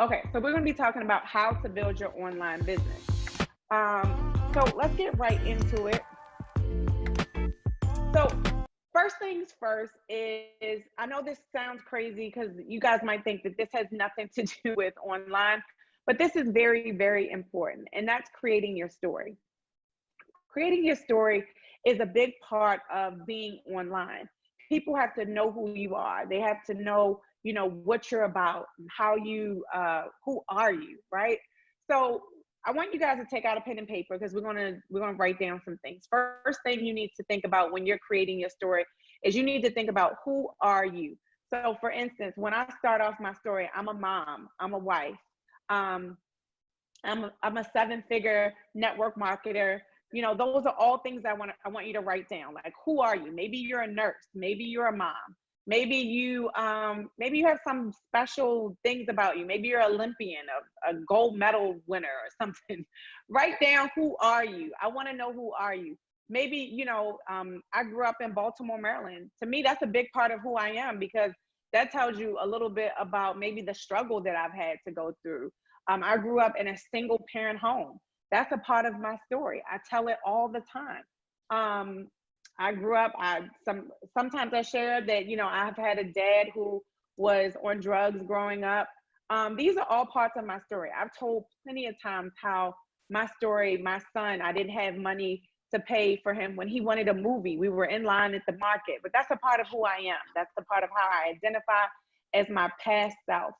Okay, so we're going to be talking about how to build your online business. So let's get right into it. So first things first is I know this sounds crazy because you guys might think that this has nothing to do with online, but this is very, very important, and that's creating your story. Creating your story is a big part of being online. People have to know who you are. They have to know, what you're about, how you, who are you, right? So I want you guys to take out a pen and paper because we're gonna write down some things. First thing you need to think about when you're creating your story is you need to think about who are you. So for instance, when I start off my story, I'm a mom, I'm a wife, um, I'm a seven-figure network marketer. Those are all things I want you to write down. Like, who are you? Maybe you're a nurse, maybe you're a mom, maybe you have some special things about you. Maybe you're an Olympian, a gold medal winner or something. Write down, who are you? I want to know, who are you? Maybe, I grew up in Baltimore, Maryland. To me, that's a big part of who I am because that tells you a little bit about maybe the struggle that I've had to go through. I grew up in a single parent home. That's a part of my story. I tell it all the time. Um, I grew up, sometimes I share that, I've had a dad who was on drugs growing up. These are all parts of my story. I've told plenty of times how my story, my son, I didn't have money to pay for him when he wanted a movie. We were in line at the market, but that's a part of who I am. That's the part of how I identify as my past self.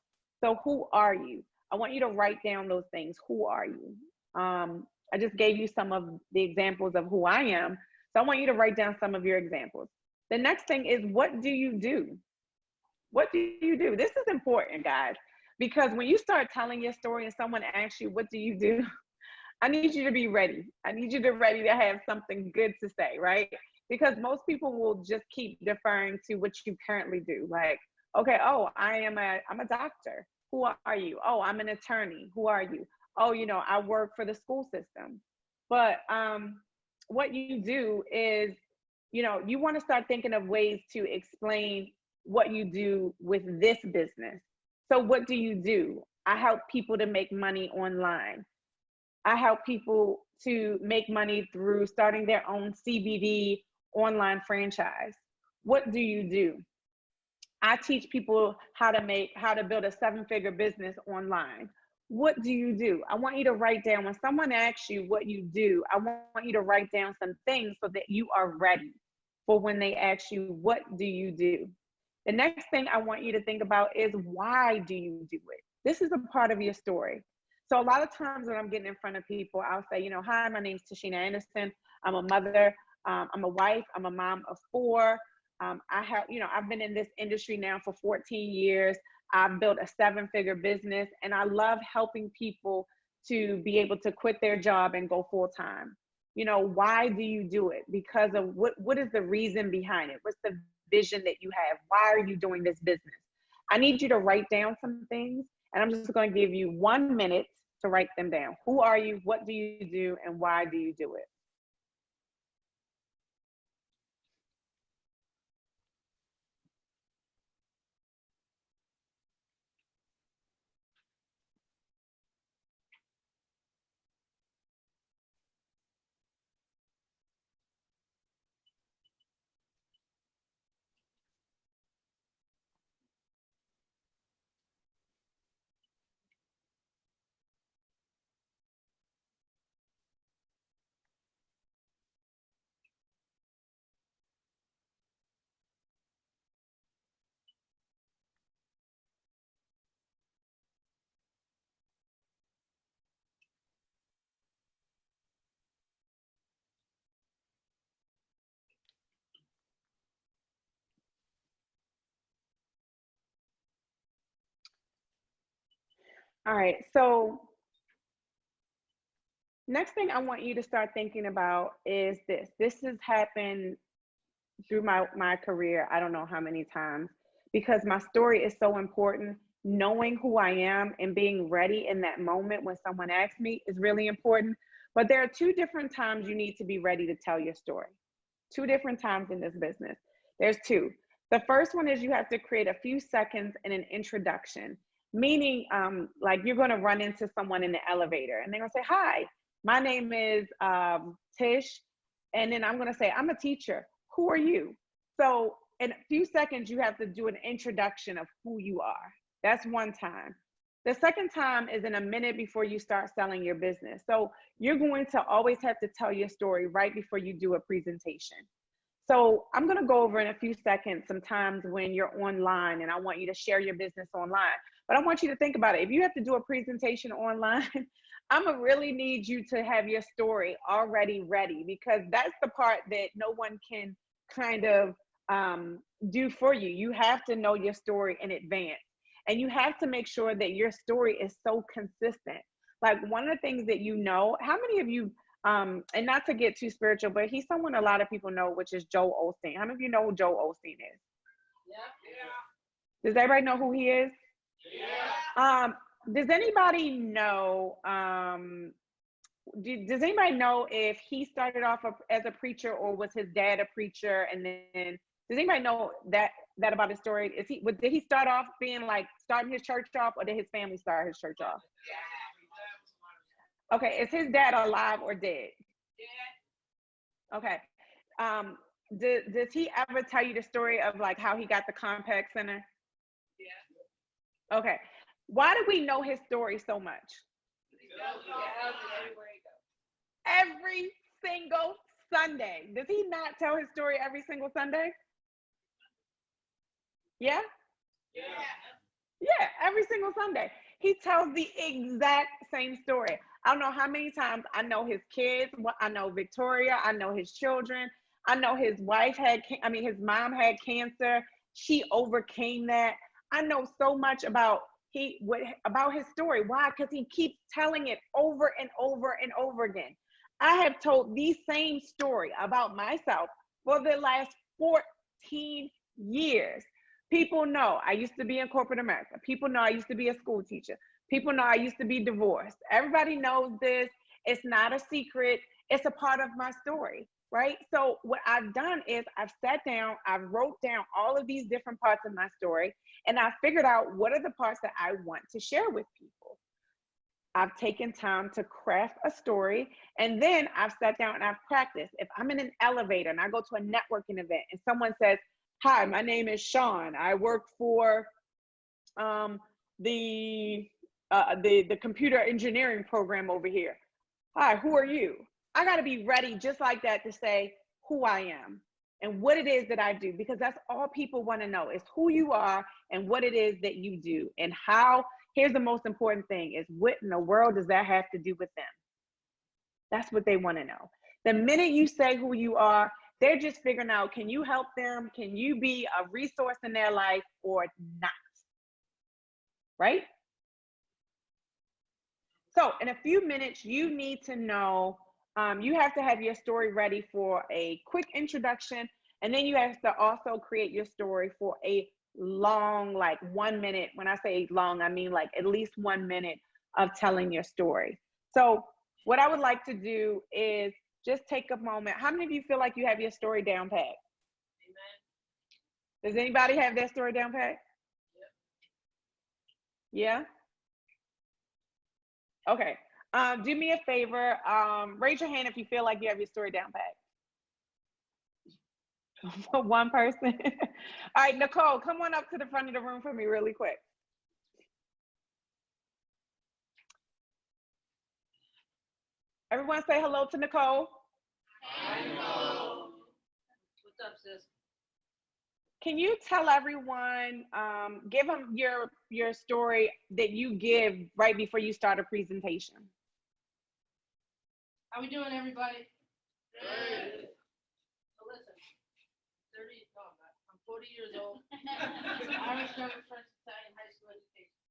So who are you? I want you to write down those things. Who are you? I just gave you some of the examples of who I am. So I want you to write down some of your examples. The next thing is, what do you do? What do you do? This is important, guys, because when you start telling your story and someone asks you, what do you do? I need you to be ready. I need you to be ready to have something good to say, right? Because most people will just keep deferring to what you currently do. Like, okay, oh, I'm a doctor. Who are you? Oh, I'm an attorney. Who are you? Oh, I work for the school system. But what you do is, you want to start thinking of ways to explain what you do with this business. So what do you do? I help people to make money online. I help people to make money through starting their own CBD online franchise. What do you do? I teach people how to build a seven-figure business online. What do you do? I want you to write down, when someone asks you what you do, I want you to write down some things so that you are ready for when they ask you, what do you do? The next thing I want you to think about is, why do you do it? This is a part of your story. So a lot of times when I'm getting in front of people, I'll say, hi, my name's Tishina Anderson. I'm a mother. I'm a wife. I'm a mom of four. I've been in this industry now for 14 years. I've built a seven-figure business, and I love helping people to be able to quit their job and go full time. Why do you do it? Because of what is the reason behind it? What's the vision that you have? Why are you doing this business? I need you to write down some things, and I'm just going to give you 1 minute to write them down. Who are you? What do you do? And why do you do it? All right. So next thing I want you to start thinking about is this. This has happened through my career, I don't know how many times, because my story is so important. Knowing who I am and being ready in that moment when someone asks me is really important. But there are two different times you need to be ready to tell your story. Two different times in this business. There's two. The first one is you have to create a few seconds and an introduction. Meaning, like you're going to run into someone in the elevator and they're going to say, hi, my name is Tish. And then I'm going to say, I'm a teacher. Who are you? So in a few seconds, you have to do an introduction of who you are. That's one time. The second time is in a minute before you start selling your business. So you're going to always have to tell your story right before you do a presentation. So I'm going to go over in a few seconds sometimes when you're online and I want you to share your business online. But I want you to think about it. If you have to do a presentation online, I'm going to really need you to have your story already ready, because that's the part that no one can kind of do for you. You have to know your story in advance. And you have to make sure that your story is so consistent. Like one of the things that how many of you, and not to get too spiritual, but he's someone a lot of people know, which is Joel Osteen. How many of you know who Joel Osteen is? Yeah. Does everybody know who he is? Yeah. Does anybody know, does anybody know if he started off as a preacher or was his dad a preacher? And then does anybody know that about his story? Did he start off being like starting his church off, or did his family start his church off? Okay, is his dad alive or dead? Okay. Does he ever tell you the story of like how he got the Compact Center? Yeah. Okay. Why do we know his story so much? Every single Sunday. Does he not tell his story every single Sunday? Yeah? Yeah, every single Sunday. He tells the exact same story. I don't know how many times I know his kids. I know Victoria. I know his children. I know his his mom had cancer. She overcame that. I know so much about his story. Why? Because he keeps telling it over and over and over again. I have told the same story about myself for the last 14 years. People know I used to be in corporate America. People know I used to be a school teacher. People know I used to be divorced. Everybody knows this. It's not a secret. It's a part of my story, right? So what I've done is I've sat down, I've wrote down all of these different parts of my story, and I figured out what are the parts that I want to share with people. I've taken time to craft a story, and then I've sat down and I've practiced. If I'm in an elevator and I go to a networking event and someone says, hi, my name is Sean. I work for the computer engineering program over here. Hi, who are you? I got to be ready just like that to say who I am and what it is that I do, because that's all people want to know is who you are and what it is that you do and how. Here's the most important thing is what in the world does that have to do with them? That's what they want to know. The minute you say who you are, they're just figuring out, can you help them? Can you be a resource in their life or not? Right? So in a few minutes, you need to know, you have to have your story ready for a quick introduction. And then you have to also create your story for a long, like 1 minute. When I say long, I mean like at least 1 minute of telling your story. So what I would like to do is just take a moment. How many of you feel like you have your story down pat? Amen. Does anybody have their story down pat? Yeah? Okay. Do me a favor. Raise your hand if you feel like you have your story down pat. For one person. All right, Nicole, come on up to the front of the room for me really quick. Everyone say hello to Nicole. Hi, Nicole. What's up, sis? Can you tell everyone, give them your story that you give right before you start a presentation? How we doing, everybody? Good. So listen, I'm 40 years old. Irish, German, French, Italian, high school education.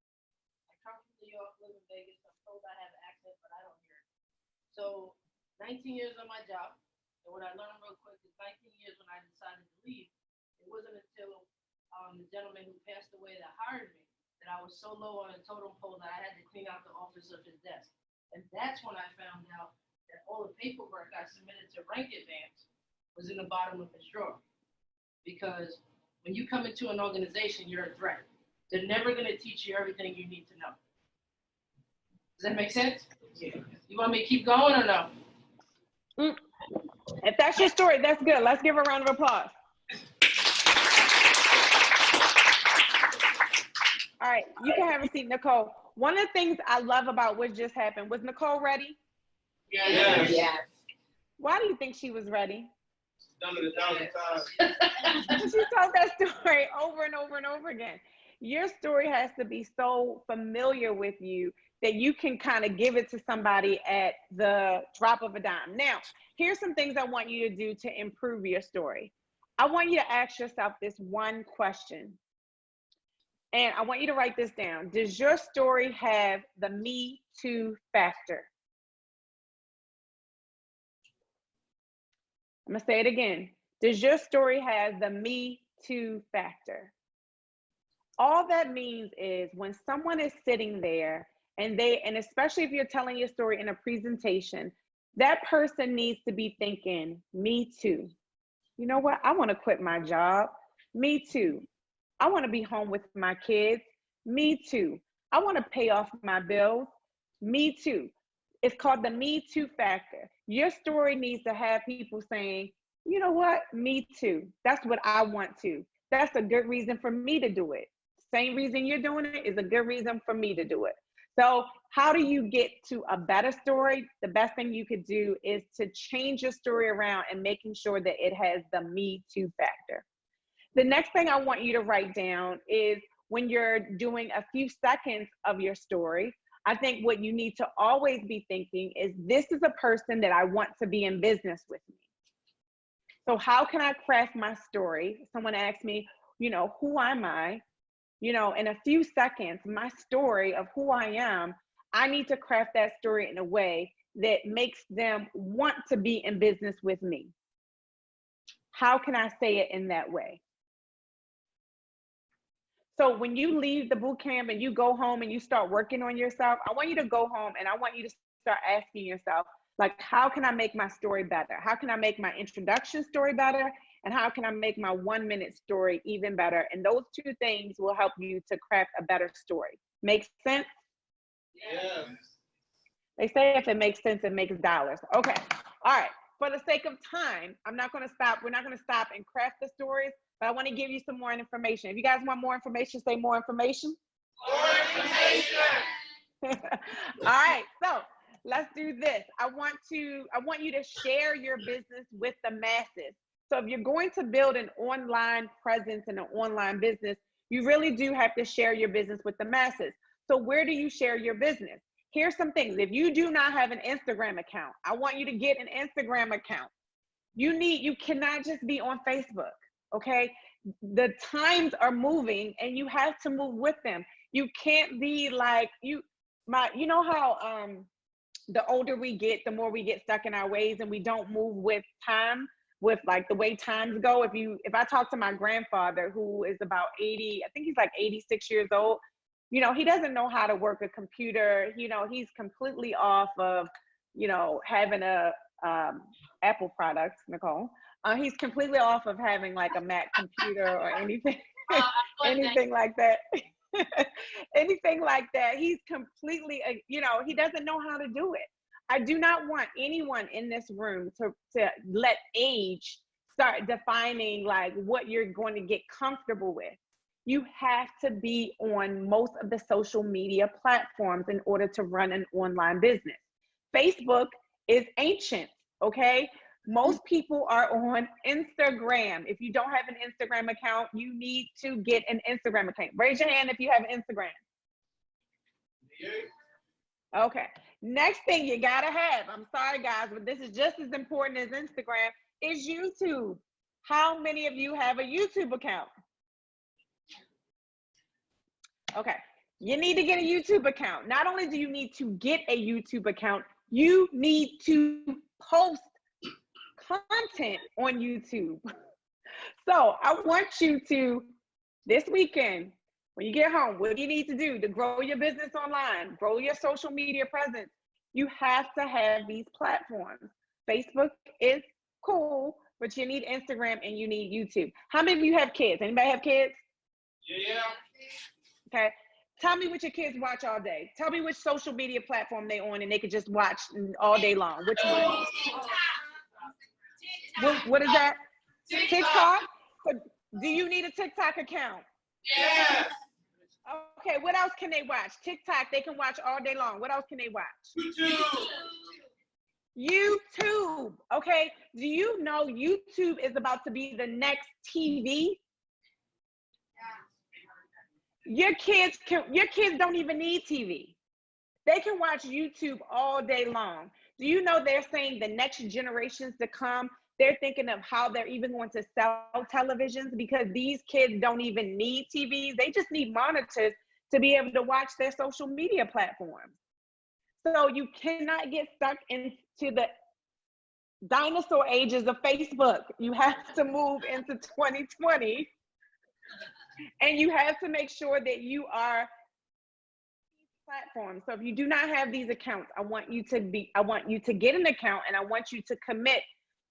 I come from New York, live in Vegas. I'm told I have an accent, but I don't hear it. So 19 years on my job, and what I learned real quick is 19 years when I decided to leave, it wasn't until the gentleman who passed away that hired me that I was so low on a totem pole that I had to clean out the office of his desk. And that's when I found out that all the paperwork I submitted to rank advance was in the bottom of his drawer. Because when you come into an organization, you're a threat. they're never going to teach you everything you need to know. Does that make sense? Yeah. You want me to keep going or no? If that's your story, that's good. Let's give her a round of applause. All right, you can have a seat, Nicole. One of the things I love about what just happened, was Nicole ready? Yes. Yes. Why do you think she was ready? Done it 1,000 times. She told that story over and over and over again. Your story has to be so familiar with you that you can kind of give it to somebody at the drop of a dime. Now, here's some things I want you to do to improve your story. I want you to ask yourself this one question. And I want you to write this down. Does your story have the me too factor? I'm gonna say it again. Does your story have the me too factor? All that means is when someone is sitting there and especially if you're telling your story in a presentation, that person needs to be thinking, me too. You know what? I want to quit my job. Me too. I want to be home with my kids. Me too. I want to pay off my bills. Me too. It's called the me too factor. Your story needs to have people saying, you know what? Me too. That's what I want to. That's a good reason for me to do it. Same reason you're doing it is a good reason for me to do it. So how do you get to a better story? The best thing you could do is to change your story around and making sure that it has the me too factor. The next thing I want you to write down is when you're doing a few seconds of your story, I think what you need to always be thinking is, this is a person that I want to be in business with me. So how can I craft my story? Someone asked me, you know, who am I? You know, in a few seconds, my story of who I am, I need to craft that story in a way that makes them want to be in business with me. How can I say it in that way? So when you leave the boot camp and you go home and you start working on yourself, I want you to go home and I want you to start asking yourself, like, how can I make my story better? How can I make my introduction story better? And how can I make my 1-minute story even better? And those two things will help you to craft a better story. Make sense? Yes. They say if it makes sense, it makes dollars. Okay. All right. For the sake of time, I'm not going to stop. We're not going to stop and craft the stories, but I want to give you some more information. If you guys want more information, say more information. More information. All right. So let's do this. I want you to share your business with the masses. So if you're going to build an online presence and an online business, you really do have to share your business with the masses. So where do you share your business? Here's some things. If you do not have an Instagram account, I want you to get an Instagram account. You cannot just be on Facebook, okay? The times are moving and you have to move with them. You can't be like, you know how the older we get, the more we get stuck in our ways and we don't move with time, with like the way times go. If I talk to my grandfather, who is about 80, I think he's like 86 years old, you know, he doesn't know how to work a computer. You know, he's completely off of, you know, having a Apple product, Nicole. He's completely off of having like a Mac computer or anything, anything like that. Anything like that. He's completely, you know, he doesn't know how to do it. I do not want anyone in this room to let age start defining like what you're going to get comfortable with. You have to be on most of the social media platforms in order to run an online business. Facebook is ancient, okay? Most people are on Instagram. If you don't have an Instagram account, you need to get an Instagram account. Raise your hand if you have Instagram. Okay. Next thing you gotta have, I'm sorry guys, but this is just as important as Instagram, is YouTube. How many of you have a YouTube account? Okay, you need to get a YouTube account. Not only do you need to get a YouTube account, you need to post content on YouTube. So I want you to, this weekend, when you get home, what do you need to do to grow your business online, grow your social media presence? You have to have these platforms. Facebook is cool, but you need Instagram and you need YouTube. How many of you have kids? Anybody have kids? Yeah. Okay. Tell me what your kids watch all day. Tell me which social media platform they on and they could just watch all day long. Which one? What is that? TikTok? So do you need a TikTok account? Yes. Okay, what else can they watch? TikTok, they can watch all day long. What else can they watch? YouTube. Okay, do you know YouTube is about to be the next TV? Your kids don't even need TV. They can watch YouTube all day long. Do you know they're saying the next generations to come, they're thinking of how they're even going to sell televisions, because these kids don't even need TVs. They just need monitors to be able to watch their social media platforms. So you cannot get stuck into the dinosaur ages of Facebook. You have to move into 2020, and you have to make sure that you are platforms. So if you do not have these accounts, I want you to get an account, and I want you to commit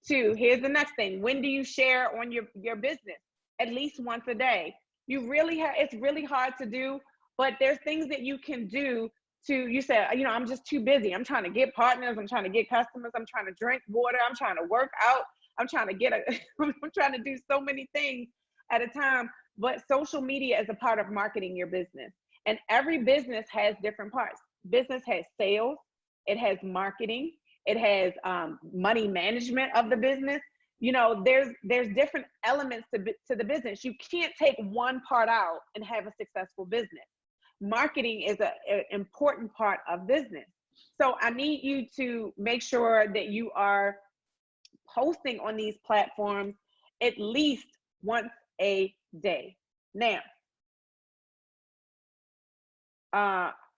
to, here's the next thing. When do you share on your business? At least once a day. It's really hard to do, but there's things that you can do you say, I'm just too busy. I'm trying to get partners. I'm trying to get customers. I'm trying to drink water. I'm trying to work out. I'm trying to do so many things at a time. But social media is a part of marketing your business. And every business has different parts. Business has sales, it has marketing, it has money management of the business. There's different elements to the business. You can't take one part out and have a successful business. Marketing is an important part of business. So I need you to make sure that you are posting on these platforms at least once a day. Now,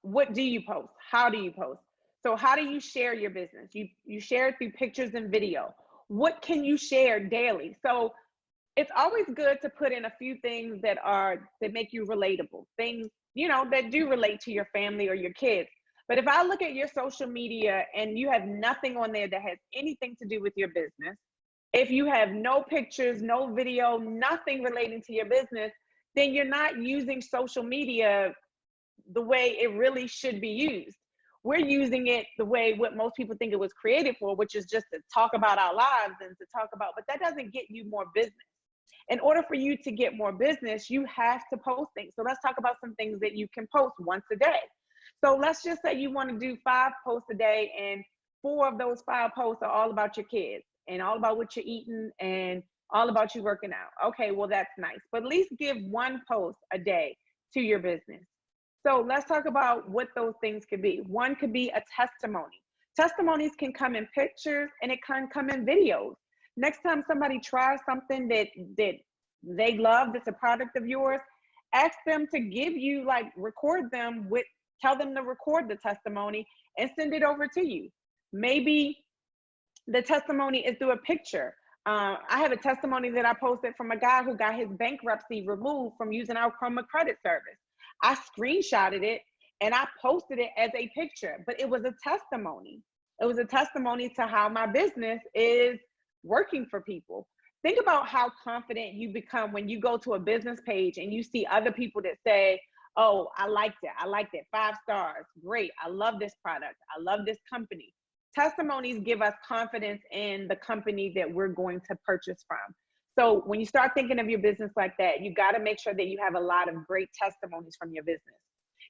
what do you post? How do you post? So how do you share your business? You share it through pictures and video. What can you share daily? So it's always good to put in a few things that make you relatable, things, that do relate to your family or your kids. But if I look at your social media and you have nothing on there that has anything to do with your business, if you have no pictures, no video, nothing relating to your business, then you're not using social media the way it really should be used. We're using it the way what most people think it was created for, which is just to talk about our lives and to talk about, but that doesn't get you more business. In order for you to get more business, you have to post things. So let's talk about some things that you can post once a day. So let's just say you want to do 5 posts a day, and 4 of those 5 posts are all about your kids and all about what you're eating and all about you working out. Okay, well, that's nice. But at least give 1 post a day to your business. So let's talk about what those things could be. One could be a testimony. Testimonies can come in pictures and it can come in videos. Next time somebody tries something that they love, that's a product of yours, ask them to give you, record them tell them to record the testimony and send it over to you. Maybe the testimony is through a picture. I have a testimony that I posted from a guy who got his bankruptcy removed from using our Chroma credit service. I screenshotted it and I posted it as a picture, but it was a testimony. It was a testimony to how my business is working for people. Think about how confident you become when you go to a business page and you see other people that say, oh, I liked it, 5 stars, great, I love this product, I love this company. Testimonies give us confidence in the company that we're going to purchase from. So when you start thinking of your business like that, you got to make sure that you have a lot of great testimonies from your business.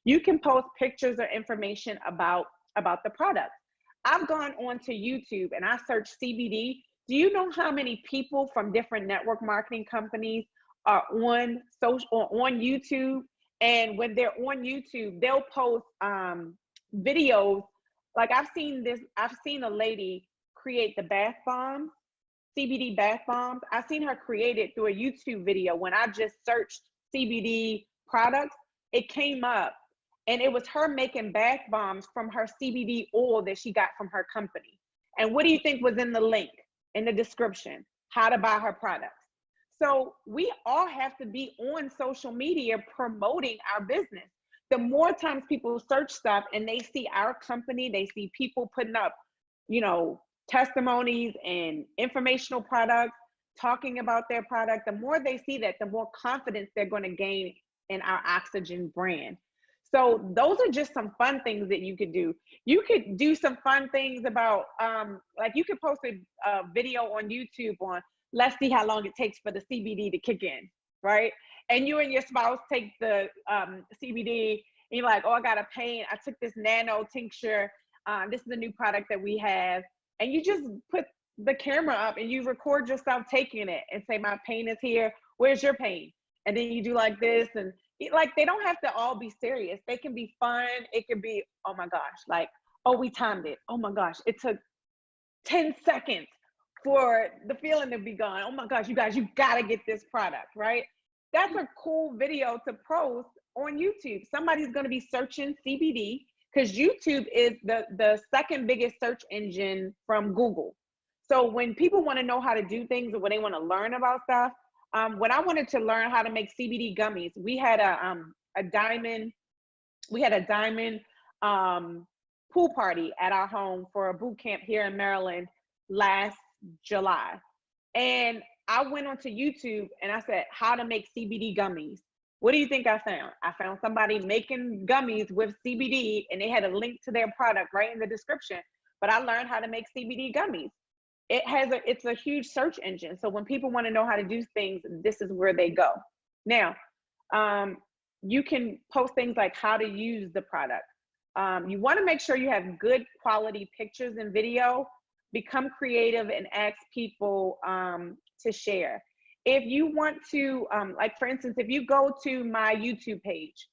You can post pictures or information about the product. I've gone onto YouTube and I searched CBD. Do you know how many people from different network marketing companies are on YouTube? And when they're on YouTube, they'll post videos. Like I've seen a lady create the bath bombs, CBD bath bombs. I've seen her create it through a YouTube video. When I just searched CBD products, it came up and it was her making bath bombs from her CBD oil that she got from her company. And what do you think was in the link, in the description? How to buy her products. So we all have to be on social media promoting our business. The more times people search stuff and they see our company, they see people putting up, testimonies and informational products, talking about their product, the more they see that, the more confidence they're going to gain in our Oxygen brand. So those are just some fun things that you could do. You could do some fun things about, like you could post a video on YouTube on, let's see how long it takes for the CBD to kick in, right? And you and your spouse take the CBD, and you're like, oh, I got a pain. I took this nano tincture. This is a new product that we have. And you just put the camera up and you record yourself taking it and say, my pain is here. Where's your pain? And then you do like this, and like, they don't have to all be serious. They can be fun. It can be, oh my gosh, like, oh, we timed it. Oh my gosh, it took 10 seconds for the feeling to be gone. Oh my gosh, you guys, you gotta get this product, right? That's a cool video to post on YouTube. Somebody's gonna be searching CBD, because YouTube is the second biggest search engine from Google. So when people wanna know how to do things, or when they wanna learn about stuff, when I wanted to learn how to make CBD gummies, we had a diamond pool party at our home for a boot camp here in Maryland last July. And I went onto YouTube and I said, how to make CBD gummies. What do you think I found? I found somebody making gummies with CBD, and they had a link to their product right in the description. But I learned how to make CBD gummies. It's a huge search engine. So when people want to know how to do things, this is where they go. Now, you can post things like how to use the product. You want to make sure you have good quality pictures and video. Become creative and ask people to share. If you want to, like for instance, if you go to my YouTube page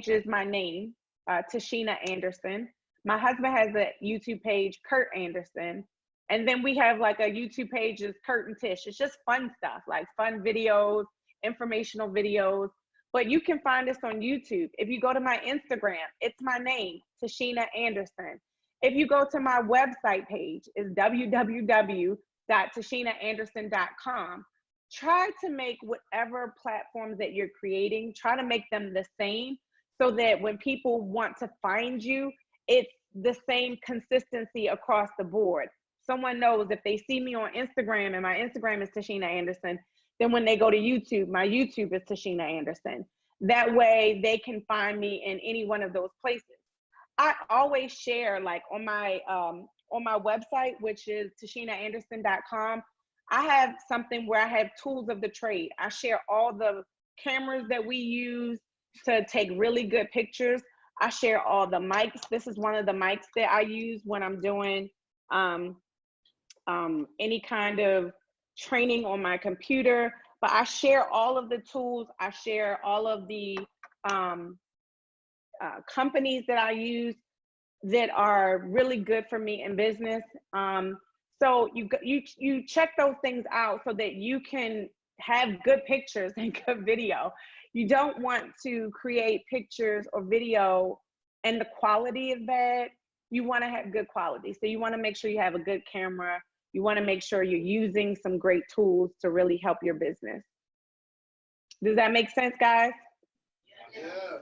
is my name, Tishina Anderson. My husband has a YouTube page, Kurt Anderson. And then we have like a YouTube page is Kurt and Tish. It's just fun stuff, like fun videos, informational videos. But you can find us on YouTube. If you go to my Instagram, it's my name, Tishina Anderson. If you go to my website page, it's www.tishinaanderson.com. Try to make whatever platforms that you're creating, try to make them the same, so that when people want to find you, it's the same consistency across the board. Someone knows if they see me on Instagram and my Instagram is Tishina Anderson, then when they go to YouTube, my YouTube is Tishina Anderson. That way they can find me in any one of those places. I always share, like on my website, which is tishinaanderson.com, I have something where I have tools of the trade. I share all the cameras that we use to take really good pictures. I share all the mics. This is one of the mics that I use when I'm doing any kind of training on my computer. But I share all of the tools. I share all of the companies that I use that are really good for me in business. So you check those things out so that you can have good pictures and good video. You don't want to create pictures or video and the quality is bad. You want to have good quality. So you want to make sure you have a good camera. You want to make sure you're using some great tools to really help your business. Does that make sense, guys? Yeah.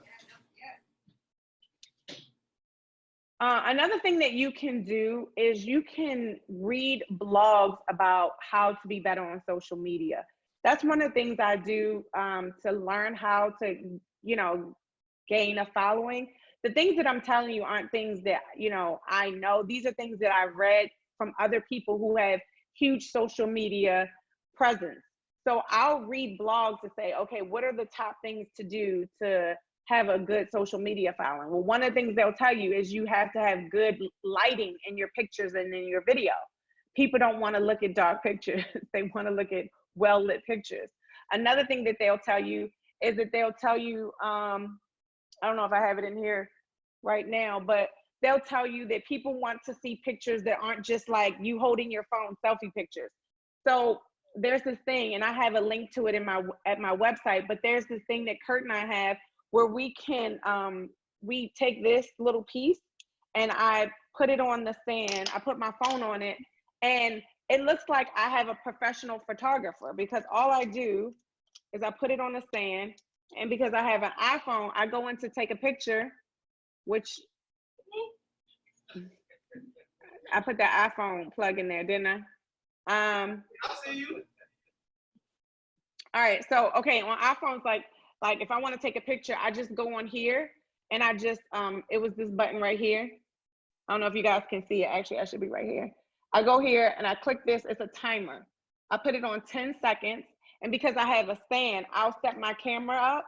Another thing that you can do is you can read blogs about how to be better on social media. That's one of the things I do to learn how to, gain a following. The things that I'm telling you aren't things that, I know. These are things that I've read from other people who have huge social media presence. So I'll read blogs to say, okay, what are the top things to do to have a good social media following? Well, one of the things they'll tell you is you have to have good lighting in your pictures and in your video. People don't want to look at dark pictures. They want to look at well-lit pictures. Another thing that they'll tell you is that they'll tell you, I don't know if I have it in here right now, but they'll tell you that people want to see pictures that aren't just like you holding your phone, selfie pictures. So there's this thing, and I have a link to it at my website, but there's this thing that Kurt and I have where we can, we take this little piece and I put it on the stand. I put my phone on it and it looks like I have a professional photographer, because all I do is I put it on the stand, and because I have an iPhone, I go in to take a picture, which I put the iPhone plug in there, didn't I? I'll see you. All right, so, okay, on iPhones, like, Like if I want to take a picture, I just go on here and I just, it was this button right here. I don't know if you guys can see it. Actually, I should be right here. I go here and I click this. It's a timer. I put it on 10 seconds. And because I have a stand, I'll set my camera up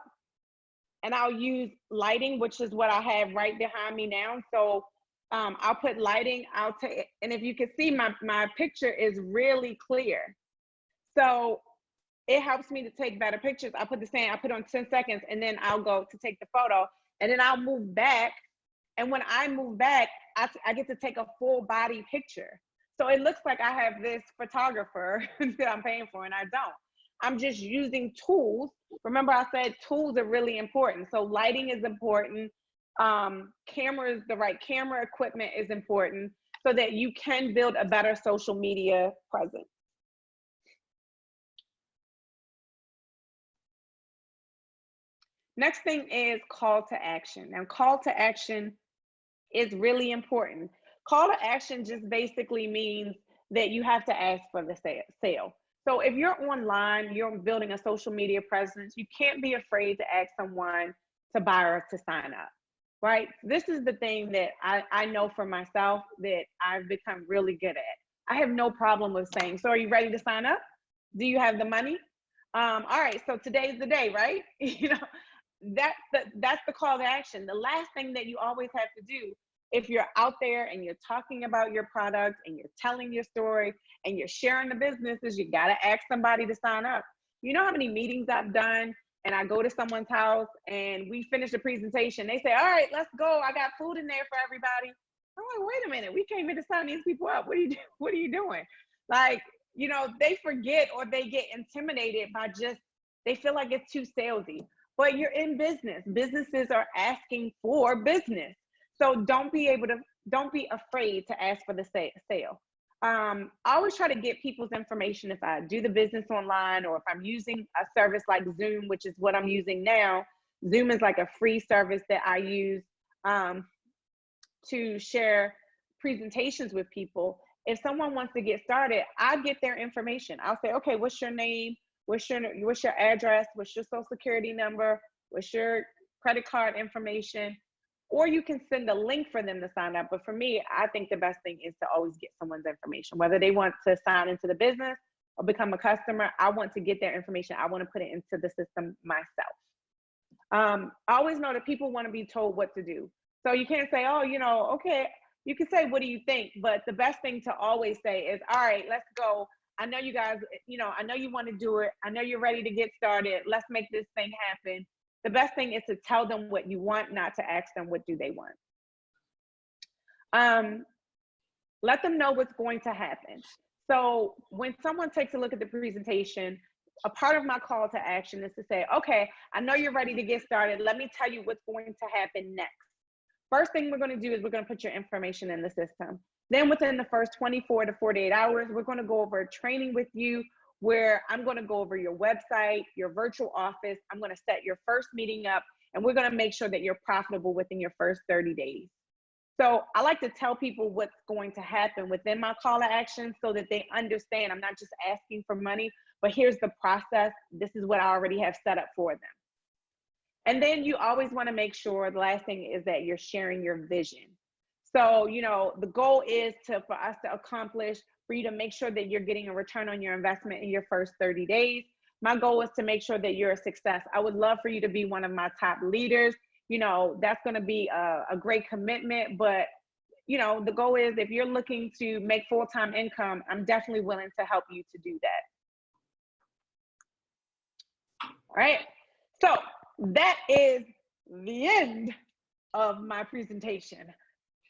and I'll use lighting, which is what I have right behind me now. So I'll put lighting, and if you can see, my picture is really clear. So it helps me to take better pictures. I put the stand, I put on 10 seconds, and then I'll go to take the photo, and then I'll move back. And when I move back, I get to take a full body picture. So it looks like I have this photographer that I'm paying for, and I don't. I'm just using tools. Remember, I said tools are really important. So lighting is important. Cameras, the right camera equipment is important so that you can build a better social media presence. Next thing is call to action. Now, call to action is really important. Call to action just basically means that you have to ask for the sale. So if you're online, you're building a social media presence, you can't be afraid to ask someone to buy or to sign up, right? This is the thing that I know for myself that I've become really good at. I have no problem with saying, so are you ready to sign up? Do you have the money? All right, so today's the day, right? You know, that's the call to action. The last thing that you always have to do, if you're out there and you're talking about your product and you're telling your story and you're sharing the business, is you got to ask somebody to sign up. You know how many meetings I've done and I go to someone's house and we finish the presentation. They say, all right, let's go. I got food in there for everybody. I'm like, wait a minute. We came here to sign these people up. What are you doing? Like, you know, they forget or they get intimidated by they feel like it's too salesy. But you're in business. Businesses are asking for business. So don't be afraid to ask for the sale. I always try to get people's information if I do the business online or if I'm using a service like Zoom, which is what I'm using now. Zoom is like a free service that I use to share presentations with people. If someone wants to get started, I get their information. I'll say, okay, what's your name? What's your address? What's your social security number? What's your credit card information? Or you can send a link for them to sign up. But for me, I think the best thing is to always get someone's information, whether they want to sign into the business or become a customer. I want to get their information. I want to put it into the system myself. I always know that people want to be told what to do. So you can't say, oh, you know, okay, you can say, what do you think? But the best thing to always say is, all right, let's go. I know you guys, you know, I know you want to do it. I know you're ready to get started. Let's make this thing happen. The best thing is to tell them what you want, not to ask them what do they want. Let them know what's going to happen. So when someone takes a look at the presentation, a part of my call to action is to say, okay, I know you're ready to get started. Let me tell you what's going to happen next. First thing we're going to do is we're going to put your information in the system. Then within the first 24 to 48 hours, we're going to go over training with you where I'm going to go over your website, your virtual office. I'm going to set your first meeting up, and we're going to make sure that you're profitable within your first 30 days. So I like to tell people what's going to happen within my call to action so that they understand I'm not just asking for money, but here's the process. This is what I already have set up for them. And then you always want to make sure, the last thing is that you're sharing your vision. So, you know, the goal is for us to accomplish, for you to make sure that you're getting a return on your investment in your first 30 days. My goal is to make sure that you're a success. I would love for you to be one of my top leaders. You know, that's going to be a great commitment, but you know, the goal is if you're looking to make full-time income, I'm definitely willing to help you to do that. All right. So that is the end of my presentation.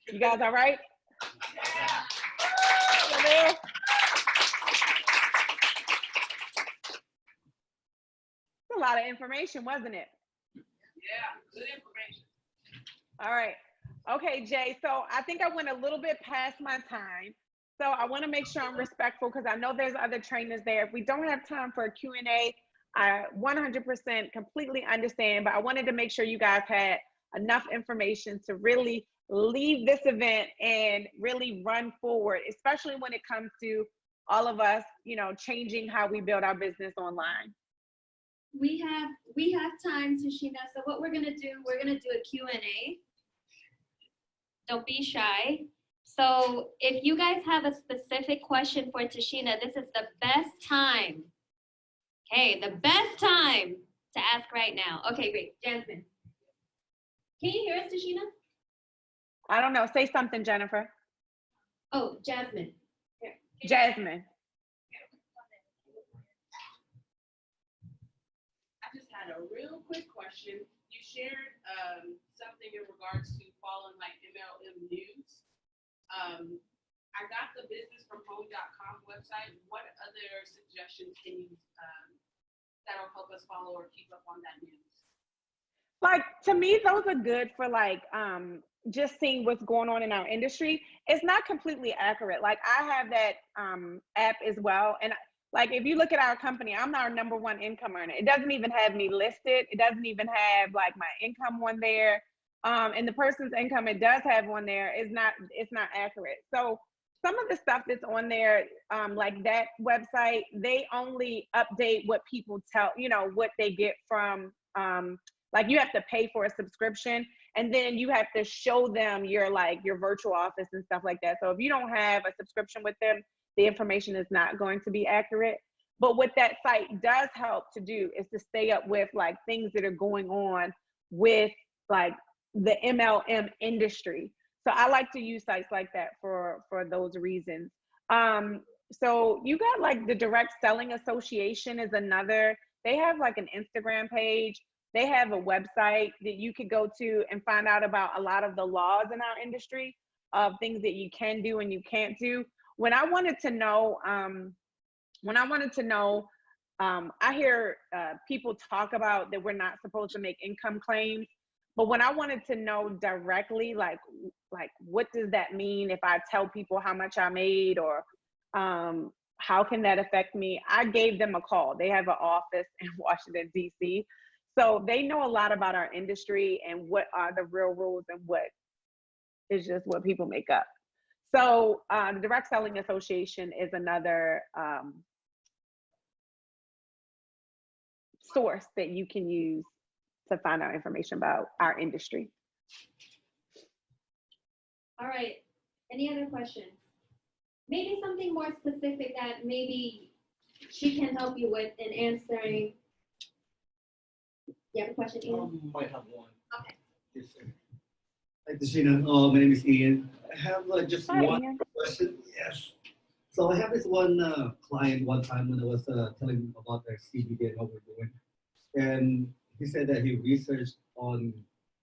You guys all right? Yeah. It's a lot of information, wasn't it? Yeah, good information. All right. Okay, Jay. So I think I went a little bit past my time. So I want to make sure I'm respectful because I know there's other trainers there. If we don't have time for a Q&A, I 100% completely understand, but I wanted to make sure you guys had enough information to really leave this event and really run forward, especially when it comes to all of us, you know, changing how we build our business online. we have time, Tishina. So what we're gonna do, we're gonna do a Q&A. Don't be shy. So if you guys have a specific question for Tishina, this is the best time. Okay, the best time to ask right now. Okay, great. Jasmine. Can you hear us, Tishina? I don't know. Say something, Jennifer. Oh, Jasmine. Here. Jasmine. I just had a real quick question. You shared something in regards to following like MLM news. I got the businessfromhome.com website. What other suggestions can you that'll help us follow or keep up on that news? Like, to me, those are good for like just seeing what's going on in our industry. It's not completely accurate. Like, I have that app as well, and like, if you look at our company, I'm our #1 income earner. It doesn't even have me listed. It doesn't even have like my income on there. And the person's income it does have on there is not, it's not accurate. So some of the stuff that's on there, like that website, they only update what people tell, you know, what they get from, like, you have to pay for a subscription, and then you have to show them your, like, your virtual office and stuff like that. So if you don't have a subscription with them, the information is not going to be accurate. But what that site does help to do is to stay up with like things that are going on with like the MLM industry. So I like to use sites like that for those reasons. So you got like the Direct Selling Association is another. They have like an Instagram page. They have a website that you could go to and find out about a lot of the laws in our industry of things that you can do and you can't do. When I wanted to know, I hear people talk about that we're not supposed to make income claims. But when I wanted to know directly, like what does that mean if I tell people how much I made, or how can that affect me? I gave them a call. They have an office in Washington, D.C. So they know a lot about our industry and what are the real rules and what is just what people make up. So the Direct Selling Association is another source that you can use to find out information about our industry. All right. Any other questions? Maybe something more specific that maybe she can help you with in answering. You have a question, Ian? Might have one. Okay. Yes, sir. Hi, Tishina. My name is Ian. I have just Hi, one Ian. question. Yes. So I have this one client one time when I was telling him about their CBD and what we're doing. And he said that he researched on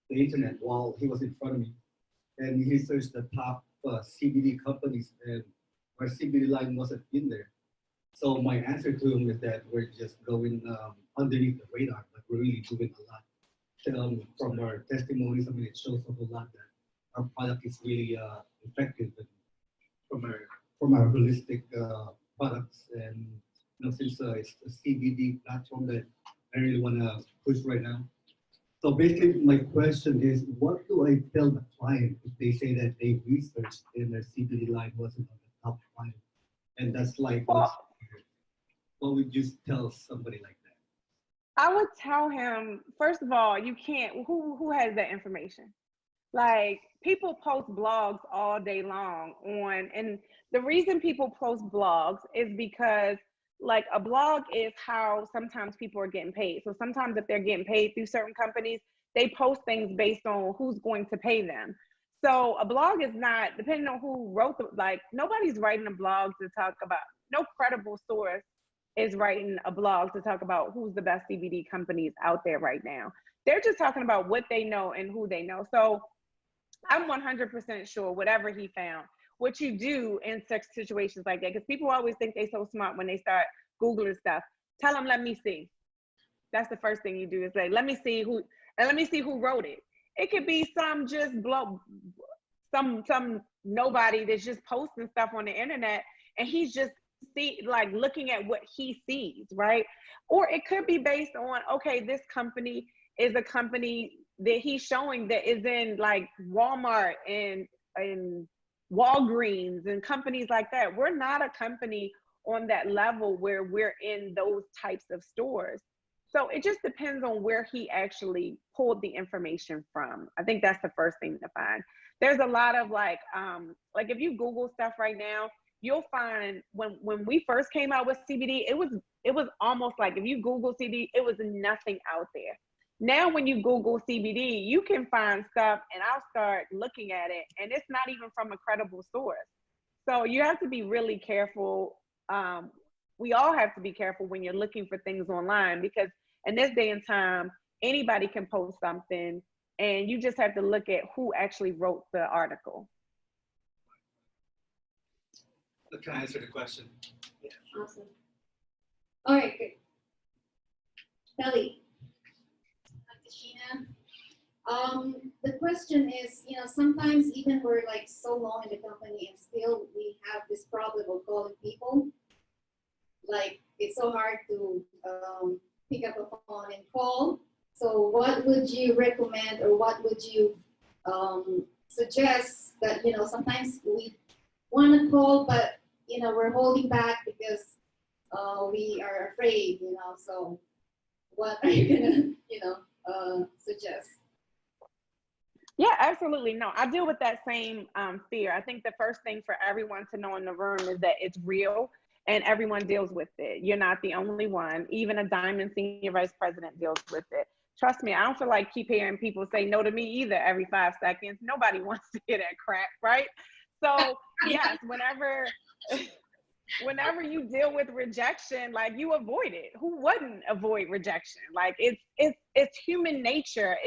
the internet while he was in front of me. And he searched the top CBD companies, and our CBD line wasn't in there. So my answer to him is that we're just going underneath the radar, but we're really doing a lot. From our testimonies, I mean, it shows a lot that our product is really effective, and from our holistic products. And since it's a CBD platform that I really want to push right now. So basically, my question is, what do I tell the client if they say that they researched and their CBD line wasn't on the top 5? And that's like, what would you tell somebody like that? I would tell him, first of all, you can't, who has that information? Like, people post blogs all day long on, and the reason people post blogs is because like a blog is how sometimes people are getting paid. So sometimes if they're getting paid through certain companies, they post things based on who's going to pay them. So a blog is not, depending on who wrote the, like, nobody's writing a blog to talk about, no credible source is writing a blog to talk about who's the best CBD companies out there right now. They're just talking about what they know and who they know. So I'm 100% sure whatever he found, what you do in such situations like that, because people always think they're so smart when they start Googling stuff. Tell them, let me see. That's the first thing you do is say, let me see who, and let me see who wrote it. It could be some just some nobody that's just posting stuff on the internet, and he's just looking at what he sees, right? Or it could be based on, okay, this company is a company that he's showing that is in like Walmart and Walgreens and companies like that. We're not a company on that level where we're in those types of stores. So it just depends on where he actually pulled the information from. I think that's the first thing to find. There's a lot of like if you Google stuff right now, you'll find when we first came out with CBD, it was almost like if you Google CBD, it was nothing out there. Now, when you Google CBD, you can find stuff, and I'll start looking at it, and it's not even from a credible source. So you have to be really careful. We all have to be careful when you're looking for things online, because in this day and time, anybody can post something, and you just have to look at who actually wrote the article. Can I answer the question? Awesome. All right, good. Kelly. Tishina. The question is, sometimes even we're like so long in the company and still we have this problem of calling people. Like it's so hard to pick up a phone and call. So what would you recommend, or what would you suggest that, sometimes we want to call, but, we're holding back because we are afraid, so what are you gonna, suggest? Yeah, absolutely. No, I deal with that same fear. I think the first thing for everyone to know in the room is that it's real and everyone deals with it. You're not the only one. Even a Diamond Senior Vice President deals with it. Trust me, I don't feel like keep hearing people say no to me either every 5 seconds. Nobody wants to hear that crap, right? So yes, whenever you deal with rejection, like you avoid it. Who wouldn't avoid rejection? Like it's human nature.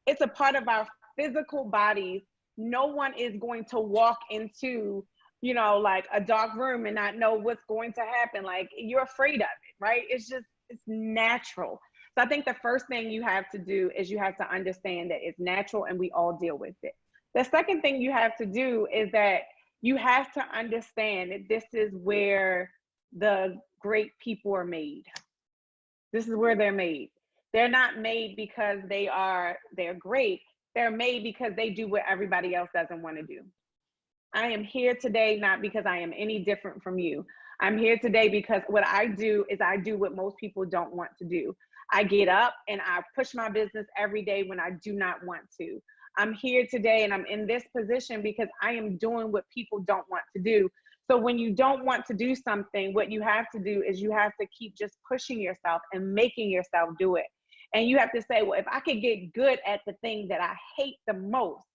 It's a part of our physical bodies. No one is going to walk into, like a dark room and not know what's going to happen. Like you're afraid of it, right? It's natural. So I think the first thing you have to do is you have to understand that it's natural and we all deal with it. The second thing you have to do is that you have to understand that this is where the great people are made. This is where they're made. They're not made because they're great. They're made because they do what everybody else doesn't want to do. I am here today not because I am any different from you. I'm here today because what I do is I do what most people don't want to do. I get up and I push my business every day when I do not want to. I'm here today and I'm in this position because I am doing what people don't want to do. So when you don't want to do something, what you have to do is you have to keep just pushing yourself and making yourself do it. And you have to say, well, if I could get good at the thing that I hate the most,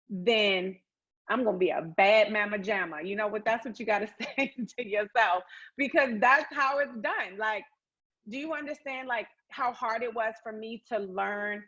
then I'm going to be a bad mama jamma. You know what? That's what you got to say to yourself, because that's how it's done. Like, do you understand like how hard it was for me to learn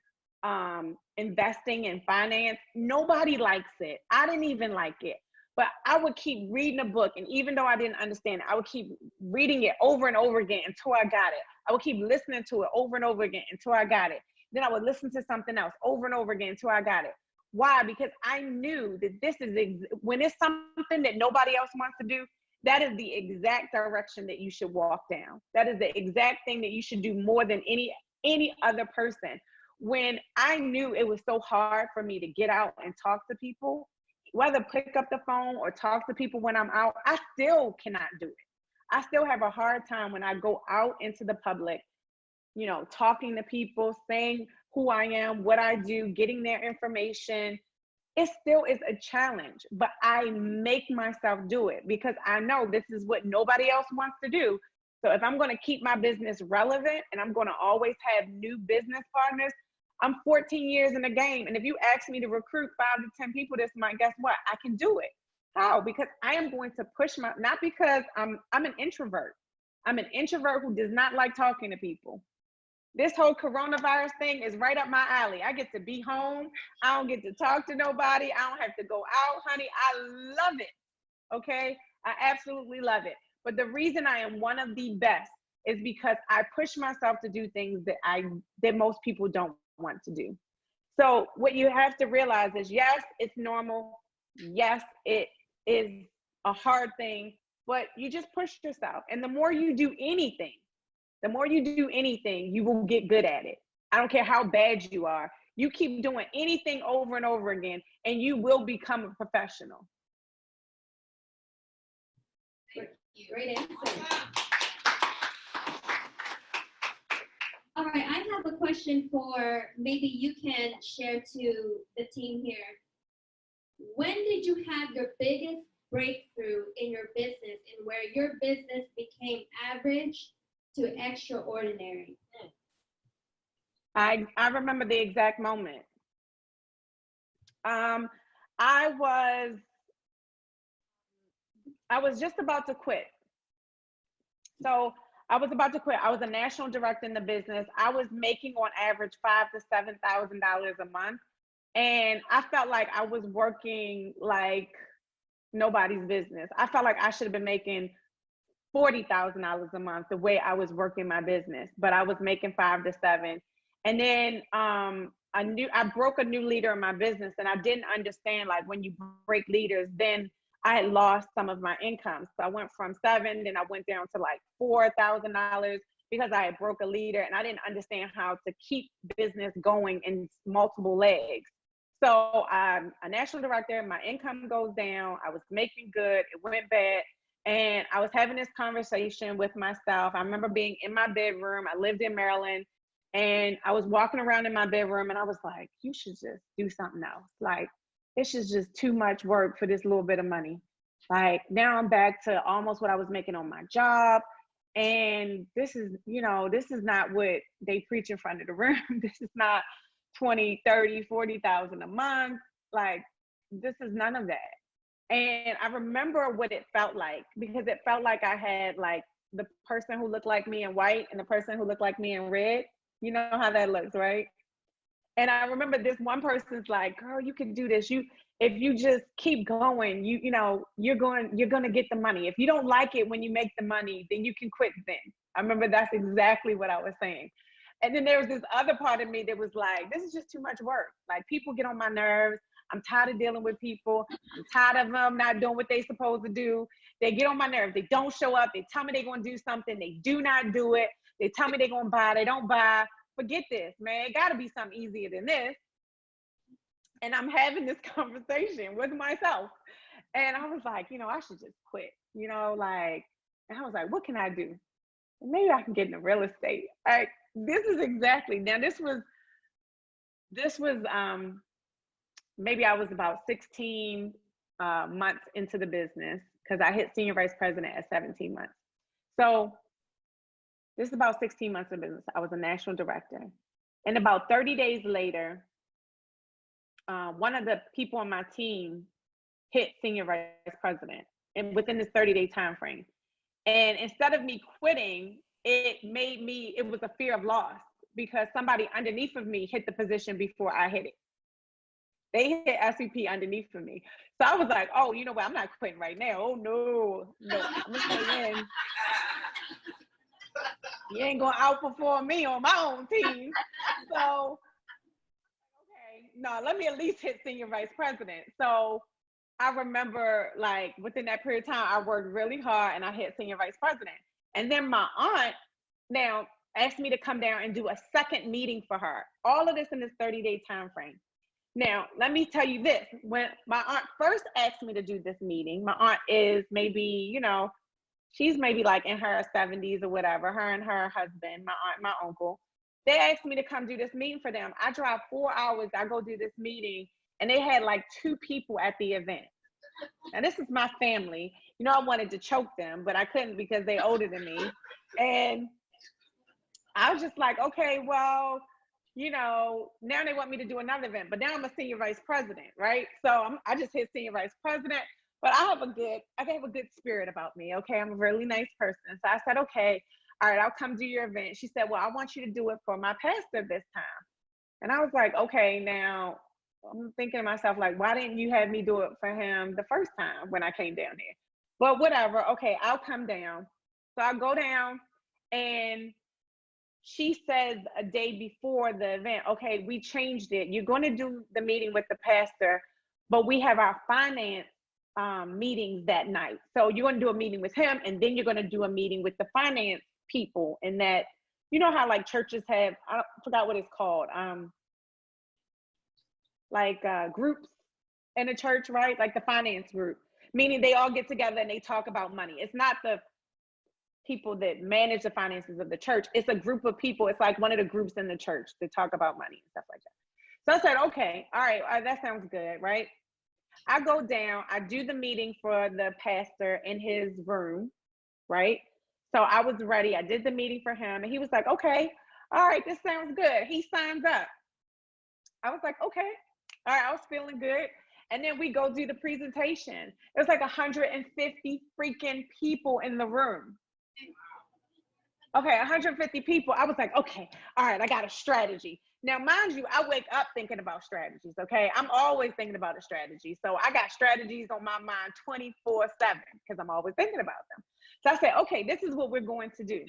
investing in finance? Nobody likes it. I didn't even like it, but I would keep reading a book. And even though I didn't understand it, I would keep reading it over and over again until I got it. I would keep listening to it over and over again until I got it. Then I would listen to something else over and over again until I got it. Why? Because I knew that this is, when it's something that nobody else wants to do, that is the exact direction that you should walk down. That is the exact thing that you should do more than any other person. When I knew it was so hard for me to get out and talk to people, whether pick up the phone or talk to people when I'm out, I still cannot do it. I still have a hard time when I go out into the public, talking to people, saying who I am, what I do, getting their information. It still is a challenge, but I make myself do it because I know this is what nobody else wants to do. So if I'm going to keep my business relevant and I'm going to always have new business partners, I'm 14 years in the game. And if you ask me to recruit 5 to 10 people this month, guess what? I can do it. How? Because I am going to push not because I'm an introvert. I'm an introvert who does not like talking to people. This whole coronavirus thing is right up my alley. I get to be home. I don't get to talk to nobody. I don't have to go out, honey. I love it. Okay? I absolutely love it. But the reason I am one of the best is because I push myself to do things that most people don't want to do. So what you have to realize is, yes, it's normal. Yes, it is a hard thing, but you just push yourself. And the more you do anything, you will get good at it. I don't care how bad you are. You keep doing anything over and over again, and you will become a professional. Great answer. All right, I have a question for, maybe you can share to the team here. When did you have your biggest breakthrough in your business and where your business became average to extraordinary? I remember the exact moment. I was just about to quit. So I was about to quit. I was a national director in the business. I was making on average $5,000 to $7,000 a month, and I felt like I was working like nobody's business. I felt like I should have been making $40,000 a month the way I was working my business, but I was making 5 to 7. And then I broke a new leader in my business, and I didn't understand, like, when you break leaders, then I had lost some of my income. So I went from 7, then I went down to like $4,000 because I had broke a leader, and I didn't understand how to keep business going in multiple legs. So I'm a national director, my income goes down, I was making good, it went bad. And I was having this conversation with myself. I remember being in my bedroom. I lived in Maryland, and I was walking around in my bedroom, and I was like, you should just do something else. Like, it's just too much work for this little bit of money. Like, now I'm back to almost what I was making on my job. And this is not what they preach in front of the room. This is not 20, 30, 40,000 a month. Like, this is none of that. And I remember what it felt like, because it felt like I had like the person who looked like me in white and the person who looked like me in red. You know how that looks, right? And I remember this one person's like, girl, you can do this. If you just keep going, you're going to get the money. If you don't like it when you make the money, then you can quit then. I remember that's exactly what I was saying. And then there was this other part of me that was like, this is just too much work. Like, people get on my nerves. I'm tired of dealing with people. I'm tired of them not doing what they're supposed to do. They get on my nerves. They don't show up. They tell me they're going to do something. They do not do it. They tell me they're going to buy. They don't buy. Forget this, man. It got to be something easier than this. And I'm having this conversation with myself. And I was like, I should just quit, and I was like, what can I do? Maybe I can get into real estate. This is exactly, now this was maybe I was about 16 months into the business, because I hit senior vice president at 17 months. So this is about 16 months of business. I was a national director. And about 30 days later, one of the people on my team hit senior vice president, and within this 30-day time frame. And instead of me quitting, it was a fear of loss, because somebody underneath of me hit the position before I hit it. They hit SVP underneath of me. So I was like, oh, you know what? I'm not quitting right now. Oh, no, I'm going to stay in. You ain't going to outperform me on my own team. So, okay, no, let me at least hit senior vice president. So I remember, like, within that period of time, I worked really hard and I hit senior vice president. And then my aunt now asked me to come down and do a second meeting for her. All of this in this 30-day time frame. Now, let me tell you this. When my aunt first asked me to do this meeting, my aunt is maybe, she's maybe like in her 70s or whatever, her and her husband, my aunt, my uncle. They asked me to come do this meeting for them. I drive 4 hours, I go do this meeting, and they had like 2 people at the event. And this is my family. I wanted to choke them, but I couldn't because they're older than me. And I was just like, okay, well, now they want me to do another event, but now I'm a senior vice president, right? So I just hit senior vice president, but I have a good spirit about me. Okay. I'm a really nice person. So I said, okay, all right, I'll come do your event. She said, well, I want you to do it for my pastor this time. And I was like, okay, now I'm thinking to myself, like, why didn't you have me do it for him the first time when I came down here? But whatever. Okay. I'll come down. So I go down, and she says a day before the event, okay, we changed it. You're going to do the meeting with the pastor, but we have our finance meetings that night. So you're going to do a meeting with him, and then you're going to do a meeting with the finance people. And that, how like churches have, I forgot what it's called, groups in a church, right? Like the finance group, meaning they all get together and they talk about money. It's not the people that manage the finances of the church. It's a group of people. It's like one of the groups in the church that talk about money and stuff like that. So I said, okay, all right, that sounds good, right? I go down, I do the meeting for the pastor in his room, right? So I was ready. I did the meeting for him, and he was like, okay, all right, this sounds good. He signs up. I was like, okay, all right, I was feeling good. And then we go do the presentation. It was like 150 freaking people in the room. Okay, 150 people. I was like, okay, all right, I got a strategy. Now, mind you, I wake up thinking about strategies, okay? I'm always thinking about a strategy. So I got strategies on my mind 24/7 because I'm always thinking about them. So I said, okay, this is what we're going to do.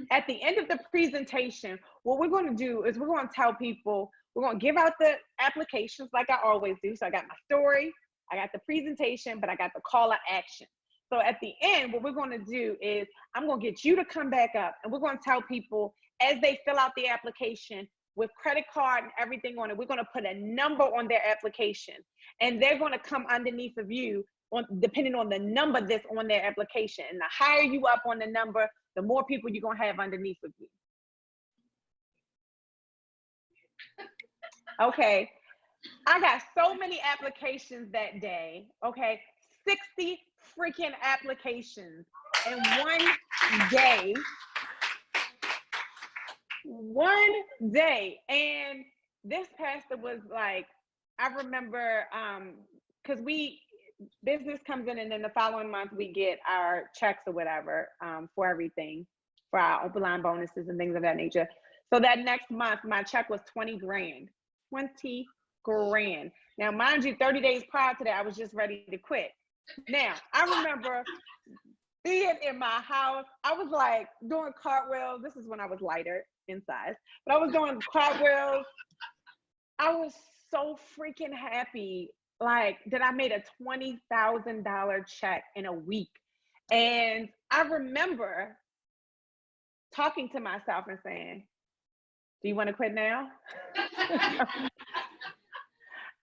At the end of the presentation, what we're going to do is we're going to tell people, we're going to give out the applications like I always do. So I got my story, I got the presentation, but I got the call to action. So at the end, what we're going to do is I'm going to get you to come back up, and we're going to tell people as they fill out the application with credit card and everything on it, we're going to put a number on their application, and they're going to come underneath of you depending on the number that's on their application. And the higher you up on the number, the more people you're going to have underneath of you. Okay. I got so many applications that day. Okay. 60 freaking applications in one day. One day. And this pastor was like, I remember, because business comes in, and then the following month we get our checks or whatever for everything, for our open line bonuses and things of that nature. So that next month, my check was 20 grand. 20 grand. Now, mind you, 30 days prior to that, I was just ready to quit. Now, I remember being in my house. I was like doing cartwheels. This is when I was lighter in size, but I was doing cartwheels. I was so freaking happy, like, that I made a $20,000 check in a week. And I remember talking to myself and saying, do you want to quit now?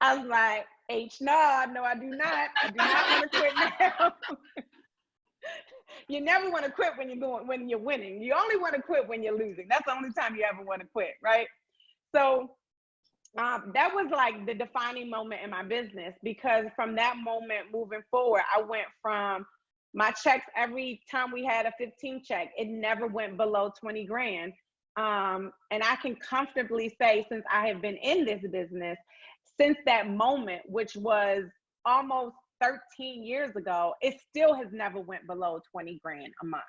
I was like, no, I do not. I do not want to quit now. You never want to quit when you're winning. You only want to quit when you're losing. That's the only time you ever want to quit, right? So that was like the defining moment in my business, because from that moment moving forward, I went from my checks every time we had a 15 check, it never went below 20 grand. And I can comfortably say, since I have been in this business, since that moment, which was almost 13 years ago, it still has never went below 20 grand a month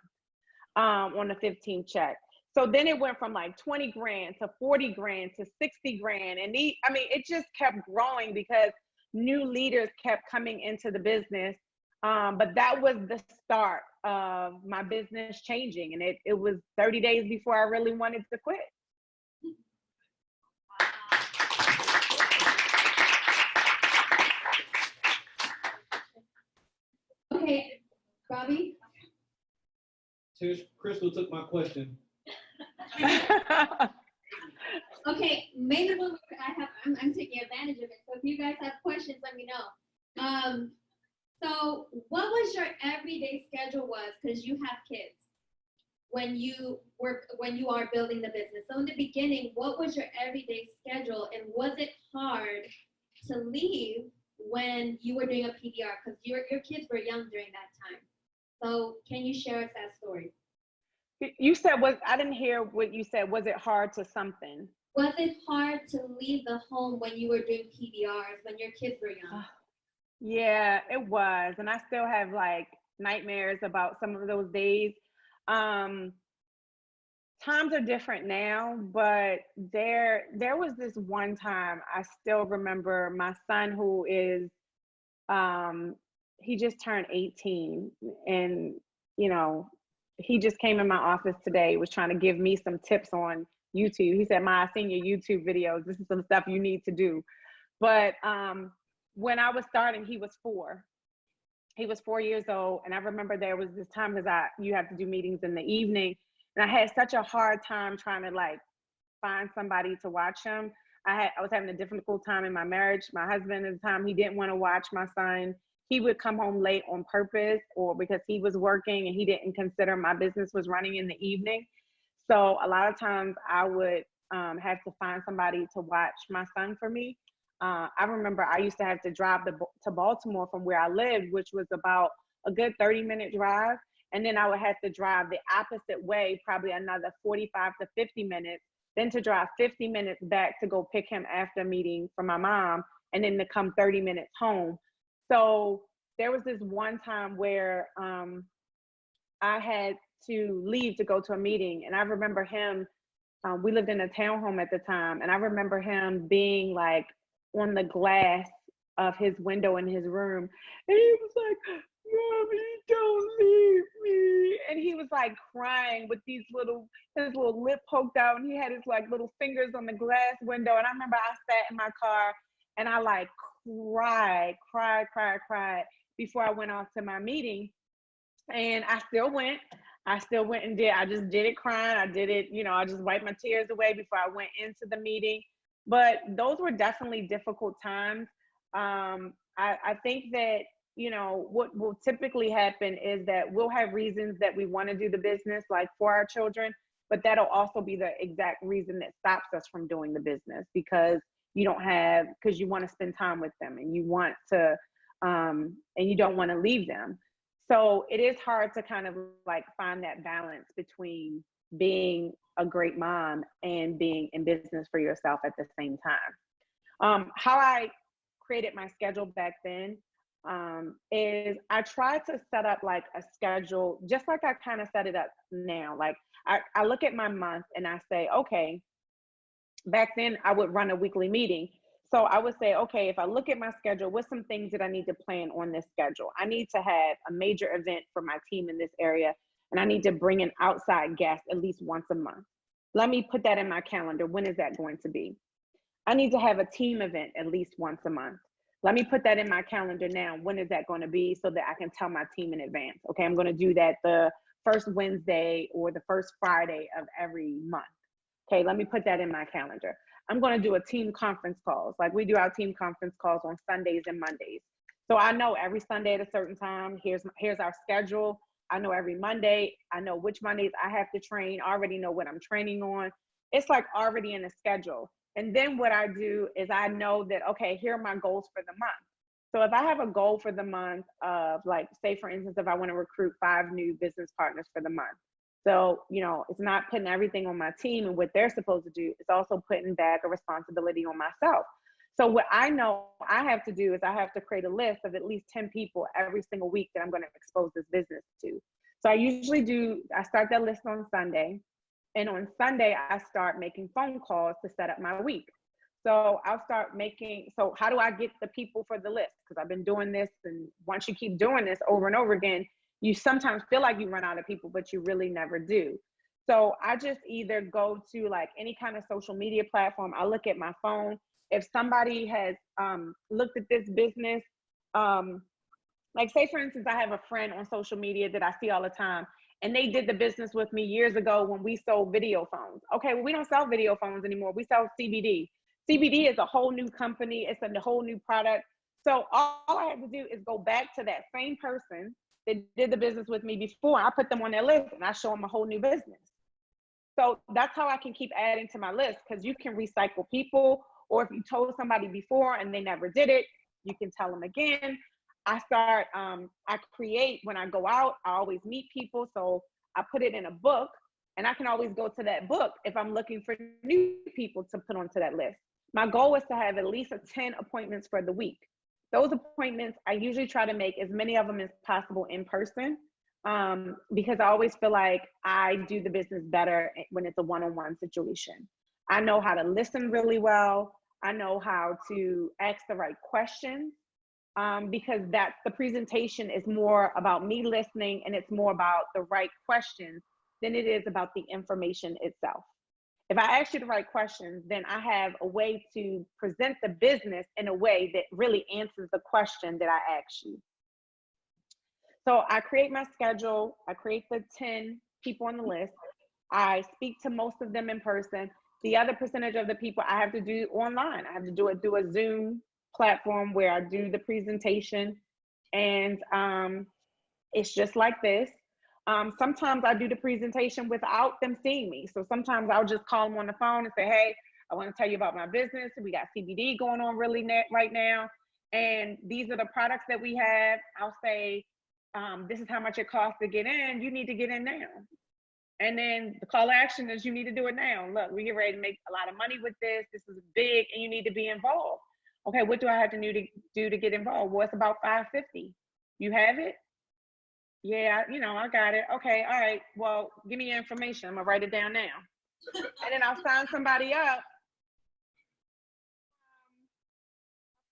on a 15 check. So then it went from like 20 grand to 40 grand to 60 grand. And it just kept growing because new leaders kept coming into the business. But that was the start of my business changing. And it was 30 days before I really wanted to quit. Okay, Robbie? Tish, Crystal took my question. Okay, maybe I'm taking advantage of it. So if you guys have questions, let me know. So what was your everyday schedule was, because you have kids, when you are building the business? So in the beginning, what was your everyday schedule, and was it hard to leave when you were doing a PBR, because your kids were young during that time? So can you share us that story? You said, I didn't hear what you said. Was it hard to something? Was it hard to leave the home when you were doing PBRs, when your kids were young? Yeah, it was. And I still have like nightmares about some of those days. Times are different now, but there was this one time I still remember my son, who is, he just turned 18, and, he just came in my office today, was trying to give me some tips on YouTube. He said, "Ma, I seen your YouTube videos. This is some stuff you need to do." But when I was starting, he was 4. He was 4 years old. And I remember there was this time, because you have to do meetings in the evening. And I had such a hard time trying to like find somebody to watch him. I was having a difficult time in my marriage. My husband at the time, he didn't want to watch my son. he would come home late on purpose, or because he was working and he didn't consider my business was running in the evening. So a lot of times I would have to find somebody to watch my son for me. I remember I used to have to drive to Baltimore from where I lived, which was about a good 30-minute drive. And then I would have to drive the opposite way, probably another 45 to 50 minutes, then to drive 50 minutes back to go pick him after a meeting from my mom, and then to come 30 minutes home. So there was this one time where I had to leave to go to a meeting, and I remember him, we lived in a townhome at the time, and I remember him being like on the glass of his window in his room, and he was like, "Mommy, don't leave me." And he was like crying with his little lip poked out, and he had his like little fingers on the glass window. And I remember I sat in my car and I like cried before I went off to my meeting. And I still went and I just did it crying. I did it, I just wiped my tears away before I went into the meeting. But those were definitely difficult times. I think that, what will typically happen is that we'll have reasons that we want to do the business, like for our children, but that'll also be the exact reason that stops us from doing the business, because you want to spend time with them, and you want to, and you don't want to leave them. So it is hard to kind of like find that balance between being a great mom and being in business for yourself at the same time. How I created my schedule back then is I tried to set up like a schedule, just like I kind of set it up now. Like I look at my month and I say, okay, back then I would run a weekly meeting. So I would say, okay, if I look at my schedule, what's some things that I need to plan on this schedule? I need to have a major event for my team in this area, and I need to bring an outside guest at least once a month. Let me put that in my calendar. When is that going to be? I need to have a team event at least once a month. Let me put that in my calendar now. When is that going to be, so that I can tell my team in advance? Okay, I'm going to do that the first Wednesday or the first Friday of every month. Okay, let me put that in my calendar. I'm going to do a team conference calls. Like we do our team conference calls on Sundays and Mondays. So I know every Sunday at a certain time, here's our schedule. I know every Monday, I know which Mondays I have to train. I already know what I'm training on. It's like already in a schedule. And then what I do is I know that, okay, here are my goals for the month. So if I have a goal for the month of, like, say for instance, if I want to recruit 5 new business partners for the month. So, it's not putting everything on my team and what they're supposed to do. It's also putting back a responsibility on myself. So what I know I have to do is I have to create a list of at least 10 people every single week that I'm going to expose this business to. So I start that list on Sunday. And on Sunday, I start making phone calls to set up my week. So so how do I get the people for the list? Because I've been doing this, and once you keep doing this over and over again, you sometimes feel like you run out of people, but you really never do. So I just either go to like any kind of social media platform. I look at my phone. If somebody has looked at this business, like say for instance, I have a friend on social media that I see all the time, and they did the business with me years ago when we sold video phones. Okay, well, we don't sell video phones anymore. We sell CBD. CBD is a whole new company. It's a whole new product. So all I have to do is go back to that same person that did the business with me before. I put them on their list and I show them a whole new business. So that's how I can keep adding to my list, because you can recycle people, or if you told somebody before and they never did it, you can tell them again. I create when I go out, I always meet people. So I put it in a book, and I can always go to that book if I'm looking for new people to put onto that list. My goal is to have at least 10 appointments for the week. Those appointments, I usually try to make as many of them as possible in person, because I always feel like I do the business better when it's a one-on-one situation. I know how to listen really well. I know how to ask the right questions, because the presentation is more about me listening, and it's more about the right questions than it is about the information itself. If I ask you the right questions, then I have a way to present the business in a way that really answers the question that I asked you. So I create my schedule. I create the 10 people on the list. I speak to most of them in person. The other percentage of the people I have to do online. I have to do it through a Zoom platform where I do the presentation. And it's just like this. Sometimes I do the presentation without them seeing me. So sometimes I'll just call them on the phone and say, hey, I want to tell you about my business. We got CBD going on really right now. And these are the products that we have. I'll say, this is how much it costs to get in. You need to get in now. And then the call to action is you need to do it now. Look, we get ready to make a lot of money with this. This is big and you need to be involved. Okay, what do I have to do to get involved? Well, it's about $550. You have it? Yeah, I got it. Okay, all right. Well, give me your information. I'm gonna write it down now. And then I'll sign somebody up.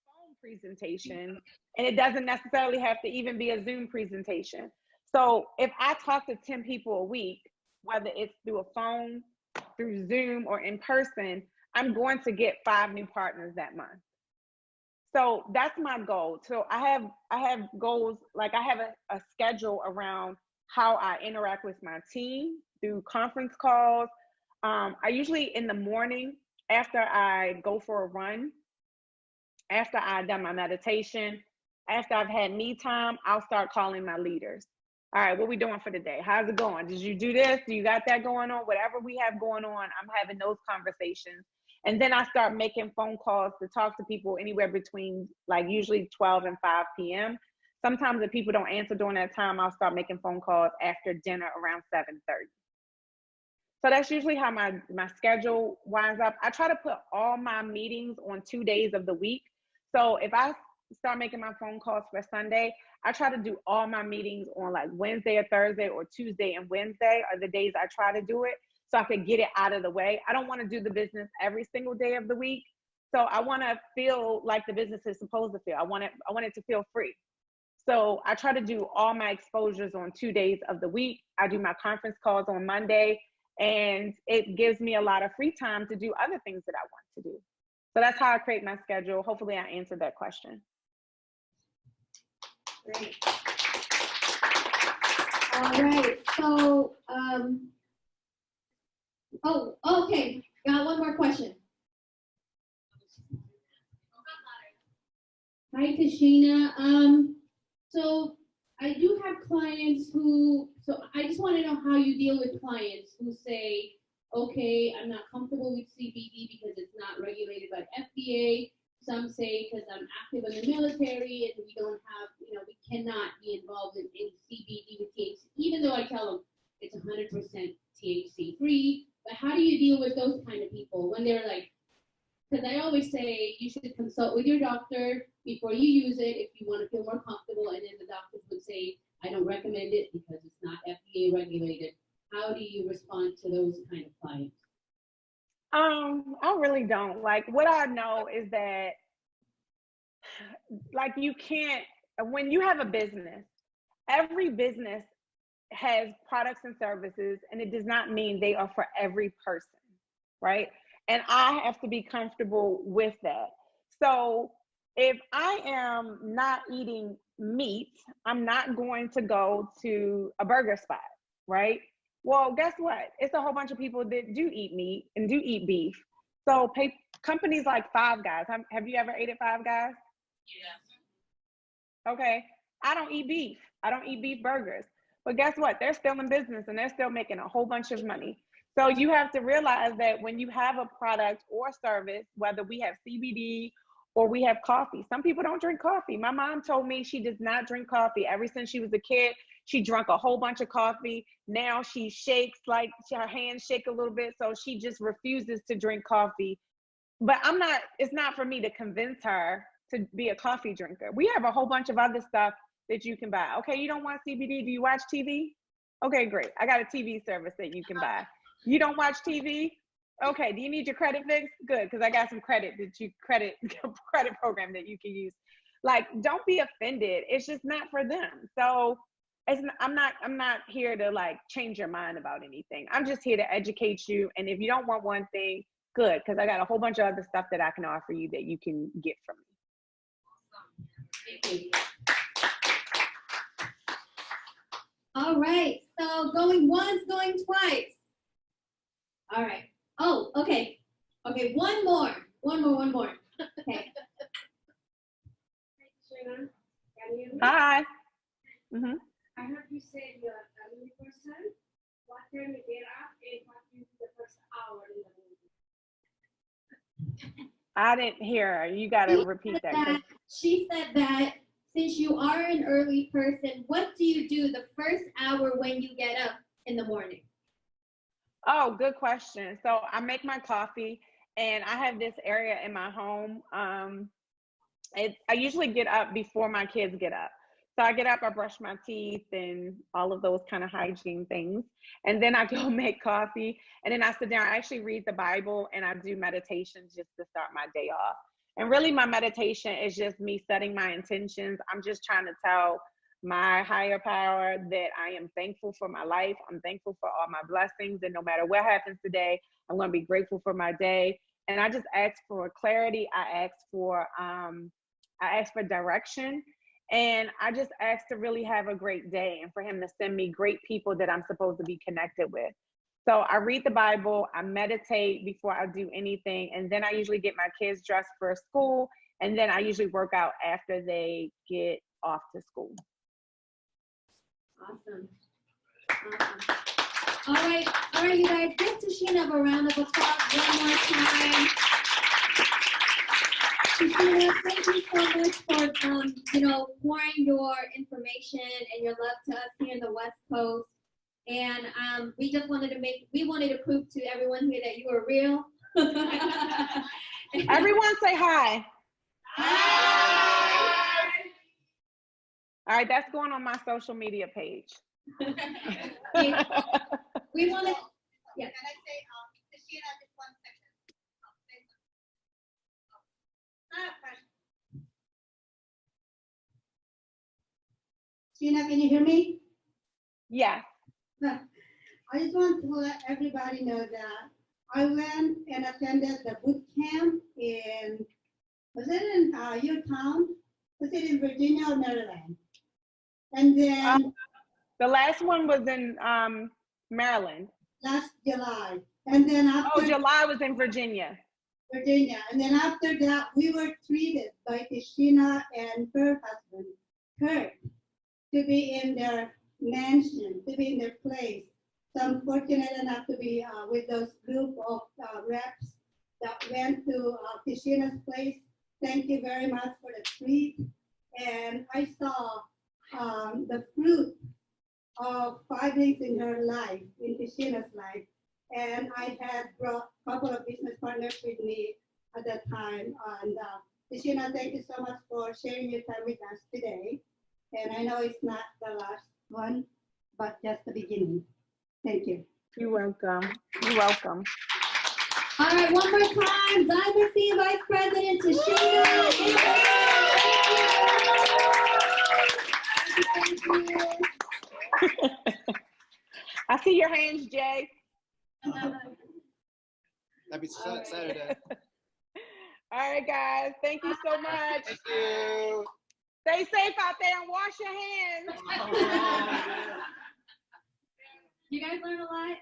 Phone presentation, and it doesn't necessarily have to even be a Zoom presentation. So if I talk to 10 people a week, whether it's through a phone, through Zoom, or in person, I'm going to get 5 new partners that month. So that's my goal. So I have goals, like I have a schedule around how I interact with my team through conference calls. I usually in the morning after I go for a run, after I've done my meditation, after I've had me time, I'll start calling my leaders. All right, what we doing for today? How's it going? Did you do this? Do you got that going on? Whatever we have going on, I'm having those conversations. And then I start making phone calls to talk to people anywhere between like usually 12 and 5 p.m. Sometimes if people don't answer during that time, I'll start making phone calls after dinner around 7:30. So that's usually how my schedule winds up. I try to put all my meetings on 2 days of the week. So if I start making my phone calls for Sunday, I try to do all my meetings on like Wednesday or Thursday, or Tuesday and Wednesday are the days I try to do it, so I could get it out of the way. I don't want to do the business every single day of the week. So I want to feel like the business is supposed to feel. I want it to feel free. So I try to do all my exposures on 2 days of the week. I do my conference calls on Monday, and it gives me a lot of free time to do other things that I want to do. So that's how I create my schedule. Hopefully I answered that question. Great. All right, so, okay, got one more question. Hi, Tishina. So I do have clients so I just want to know how you deal with clients who say, okay, I'm not comfortable with CBD because it's not regulated by FDA. Some say because I'm active in the military and we don't have, we cannot be involved in CBD with THC, even though I tell them it's 100% THC free. But how do you deal with those kind of people when they're like, because I always say you should consult with your doctor before you use it if you want to feel more comfortable, and then the doctors would say, I don't recommend it because it's not FDA regulated. How do you respond to those kind of clients? I really don't. Like, what I know is that, like, you can't, when you have a business, every business has products and services, and it does not mean they are for every person, right? And I have to be comfortable with that. So if I am not eating meat, I'm not going to go to a burger spot, right? Well, guess what? It's a whole bunch of people that do eat meat and do eat beef. So companies like Five Guys, have you ever ate at Five Guys? Yeah. Okay. I don't eat beef. I don't eat beef burgers. But guess what? They're still in business and they're still making a whole bunch of money. So you have to realize that when you have a product or service, whether we have CBD or we have coffee, some people don't drink coffee. My mom told me she does not drink coffee. Ever since she was a kid, she drank a whole bunch of coffee. Now she shakes, like her hands shake a little bit. So she just refuses to drink coffee. But it's not for me to convince her to be a coffee drinker. We have a whole bunch of other stuff that you can buy. Okay, you don't want CBD? Do you watch TV? Okay, great. I got a TV service that you can buy. You don't watch TV? Okay, do you need your credit fixed? Good, because I got some credit credit program that you can use. Like, don't be offended. It's just not for them. So I'm not here to like change your mind about anything. I'm just here to educate you. And if you don't want one thing, good, because I got a whole bunch of other stuff that I can offer you that you can get from me. Thank you. All right, so going once, going twice. All right. Oh, okay. Okay, one more. Okay. Tishina, got Can you? Hi. Mm-hmm. I heard you said you're a family person. What time you get up and what you do the first hour in the morning? I didn't hear her. You got to repeat that. 'Cause- She said that since you are an early person, what do you do the first hour when you get up in the morning? Oh, good question. So I make my coffee, and I have this area in my home. I usually get up before my kids get up. So I get up, I brush my teeth and all of those kind of hygiene things. And then I go make coffee, and then I sit down. I actually read the Bible, and I do meditation just to start my day off. And really my meditation is just me setting my intentions. I'm just trying to tell my higher power that I am thankful for my life. I'm thankful for all my blessings. And no matter what happens today, I'm going to be grateful for my day. And I just ask for clarity. I ask for direction. And I just ask to really have a great day and for him to send me great people that I'm supposed to be connected with. So I read the Bible, I meditate before I do anything, and then I usually get my kids dressed for school, and then I usually work out after they get off to school. Awesome. All right, you guys, give Tishina a round of applause one more time. Tishina, thank you so much for pouring your information and your love to us here in the West Coast. And we wanted to prove to everyone here that you are real. Everyone say hi. Hi. All right, that's going on my social media page. We want to, yeah. Can I say, Tishina, just 1 second? Tina, can you hear me? Yes. I just want to let everybody know that I went and attended the boot camp was it in your town? Was it in Virginia or Maryland? And then The last one was in Maryland. last July. And then after July was in Virginia. Virginia. And then after that, we were treated by Tishina and her husband, Kurt, to be in their mansion, to be in their place. So I'm fortunate enough to be with those group of reps that went to Tishina's place. Thank you very much for the treat. And I saw the fruit of 5 days in her life, in Tishina's life. And I had brought a couple of business partners with me at that time. And Tishina, thank you so much for sharing your time with us today. And I know it's not the last one, but just the beginning. Thank you. You're welcome. You're welcome. All right, one more time. Diamond Senior Vice-President Tishina. Thank you. I see your hands, Jay. Happy Saturday. All right, guys. Thank you so much. Thank you. Stay safe out there and wash your hands. You guys learn a lot?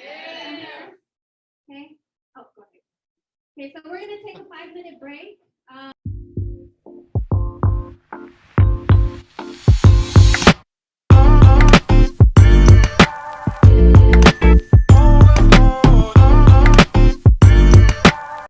Yeah. Okay. Oh, go ahead. Okay, so we're going to take a 5-minute break.